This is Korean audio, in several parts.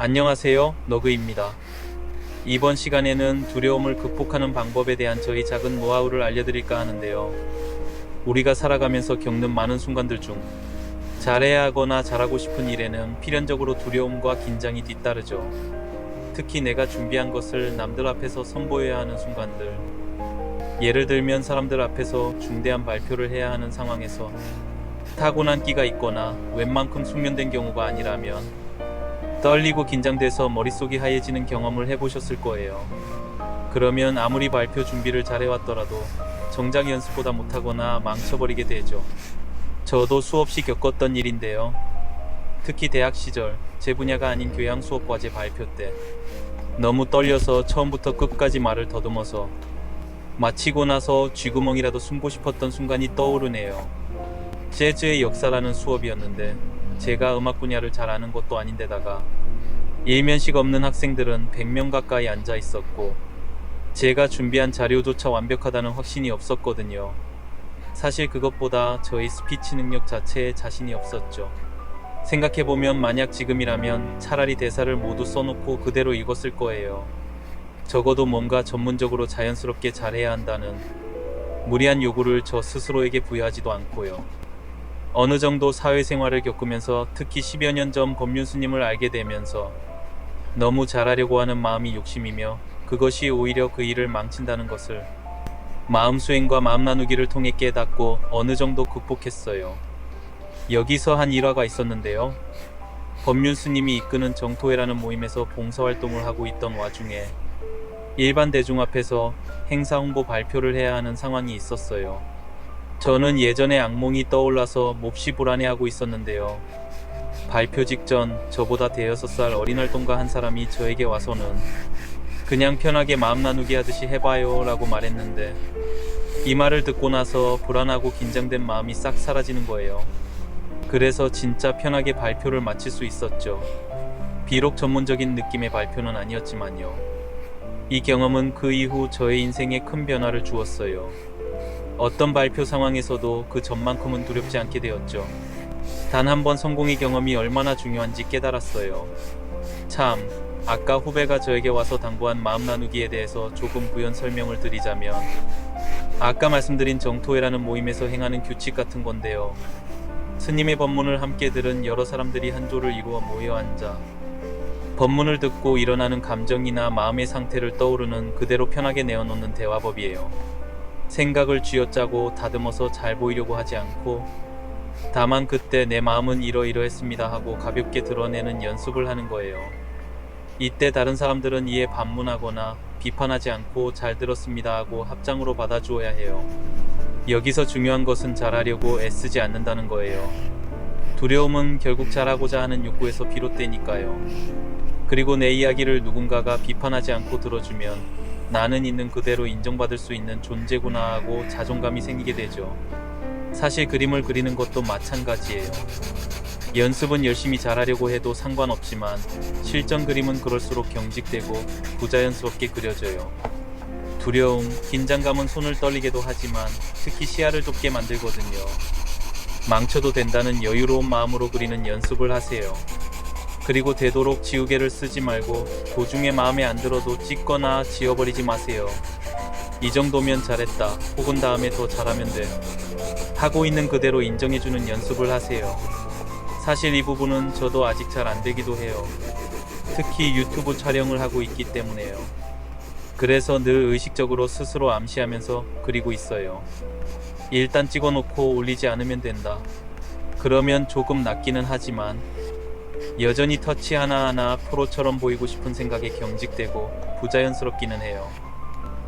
안녕하세요, 너그입니다. 이번 시간에는 두려움을 극복하는 방법에 대한 저희 작은 노하우를 알려드릴까 하는데요. 우리가 살아가면서 겪는 많은 순간들 중 잘해야 하거나 잘하고 싶은 일에는 필연적으로 두려움과 긴장이 뒤따르죠. 특히 내가 준비한 것을 남들 앞에서 선보여야 하는 순간들. 예를 들면 사람들 앞에서 중대한 발표를 해야 하는 상황에서 타고난 끼가 있거나 웬만큼 숙련된 경우가 아니라면 떨리고 긴장돼서 머릿속이 하얘지는 경험을 해보셨을 거예요. 그러면 아무리 발표 준비를 잘해왔더라도 정작 연습보다 못하거나 망쳐버리게 되죠. 저도 수없이 겪었던 일인데요. 특히 대학 시절 제 분야가 아닌 교양 수업 과제 발표 때 너무 떨려서 처음부터 끝까지 말을 더듬어서 마치고 나서 쥐구멍이라도 숨고 싶었던 순간이 떠오르네요. 재즈의 역사라는 수업이었는데 제가 음악 분야를 잘 아는 것도 아닌데다가 일면식 없는 학생들은 100명 가까이 앉아 있었고 제가 준비한 자료조차 완벽하다는 확신이 없었거든요. 사실 그것보다 저의 스피치 능력 자체에 자신이 없었죠. 생각해보면 만약 지금이라면 차라리 대사를 모두 써놓고 그대로 읽었을 거예요. 적어도 뭔가 전문적으로 자연스럽게 잘해야 한다는 무리한 요구를 저 스스로에게 부여하지도 않고요. 어느 정도 사회생활을 겪으면서 특히 10여 년 전 법륜스님을 알게 되면서 너무 잘하려고 하는 마음이 욕심이며 그것이 오히려 그 일을 망친다는 것을 마음 수행과 마음 나누기를 통해 깨닫고 어느 정도 극복했어요. 여기서 한 일화가 있었는데요. 법륜스님이 이끄는 정토회라는 모임에서 봉사활동을 하고 있던 와중에 일반 대중 앞에서 행사 홍보 발표를 해야 하는 상황이 있었어요. 저는 예전에 악몽이 떠올라서 몹시 불안해하고 있었는데요. 발표 직전 저보다 대여섯 살 어린 활동가 한 사람이 저에게 와서는 그냥 편하게 마음 나누기 하듯이 해봐요 라고 말했는데 이 말을 듣고 나서 불안하고 긴장된 마음이 싹 사라지는 거예요. 그래서 진짜 편하게 발표를 마칠 수 있었죠. 비록 전문적인 느낌의 발표는 아니었지만요. 이 경험은 그 이후 저의 인생에 큰 변화를 주었어요. 어떤 발표 상황에서도 그 전만큼은 두렵지 않게 되었죠. 단 한 번 성공의 경험이 얼마나 중요한지 깨달았어요. 참, 아까 후배가 저에게 와서 당부한 마음 나누기에 대해서 조금 부연 설명을 드리자면 아까 말씀드린 정토회라는 모임에서 행하는 규칙 같은 건데요. 스님의 법문을 함께 들은 여러 사람들이 한 조를 이루어 모여 앉아 법문을 듣고 일어나는 감정이나 마음의 상태를 떠오르는 그대로 편하게 내어놓는 대화법이에요. 생각을 쥐어짜고 다듬어서 잘 보이려고 하지 않고 다만 그때 내 마음은 이러이러했습니다 하고 가볍게 드러내는 연습을 하는 거예요. 이때 다른 사람들은 이에 반문하거나 비판하지 않고 잘 들었습니다 하고 합장으로 받아주어야 해요. 여기서 중요한 것은 잘하려고 애쓰지 않는다는 거예요. 두려움은 결국 잘하고자 하는 욕구에서 비롯되니까요. 그리고 내 이야기를 누군가가 비판하지 않고 들어주면 나는 있는 그대로 인정받을 수 있는 존재구나 하고 자존감이 생기게 되죠. 사실 그림을 그리는 것도 마찬가지예요. 연습은 열심히 잘하려고 해도 상관없지만 실전 그림은 그럴수록 경직되고 부자연스럽게 그려져요. 두려움, 긴장감은 손을 떨리게도 하지만 특히 시야를 좁게 만들거든요. 망쳐도 된다는 여유로운 마음으로 그리는 연습을 하세요. 그리고 되도록 지우개를 쓰지 말고 도중에 마음에 안 들어도 찍거나 지워버리지 마세요. 이 정도면 잘했다 혹은 다음에 더 잘하면 돼 하고 있는 그대로 인정해주는 연습을 하세요. 사실 이 부분은 저도 아직 잘 안되기도 해요. 특히 유튜브 촬영을 하고 있기 때문에요. 그래서 늘 의식적으로 스스로 암시하면서 그리고 있어요. 일단 찍어놓고 올리지 않으면 된다. 그러면 조금 낫기는 하지만 여전히 터치 하나하나 프로처럼 보이고 싶은 생각에 경직되고 부자연스럽기는 해요.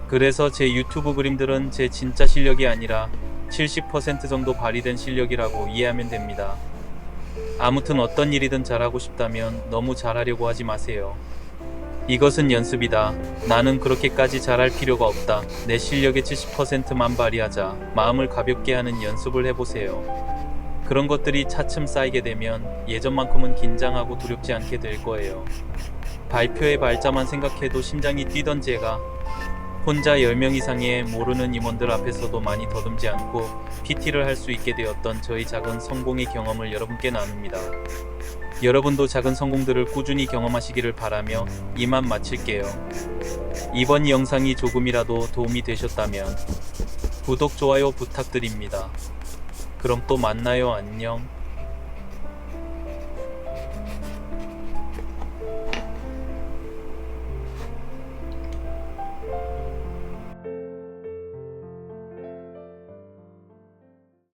그래서 제 유튜브 그림들은 제 진짜 실력이 아니라 70% 정도 발휘된 실력이라고 이해하면 됩니다. 아무튼 어떤 일이든 잘하고 싶다면 너무 잘하려고 하지 마세요. 이것은 연습이다. 나는 그렇게까지 잘할 필요가 없다. 내 실력의 70%만 발휘하자. 마음을 가볍게 하는 연습을 해보세요. 그런 것들이 차츰 쌓이게 되면 예전만큼은 긴장하고 두렵지 않게 될 거예요. 발표의 발자만 생각해도 심장이 뛰던 제가 혼자 10명 이상의 모르는 임원들 앞에서도 많이 더듬지 않고 PT를 할 수 있게 되었던 저희 작은 성공의 경험을 여러분께 나눕니다. 여러분도 작은 성공들을 꾸준히 경험하시기를 바라며 이만 마칠게요. 이번 영상이 조금이라도 도움이 되셨다면 구독, 좋아요 부탁드립니다. 그럼 또 만나요. 안녕.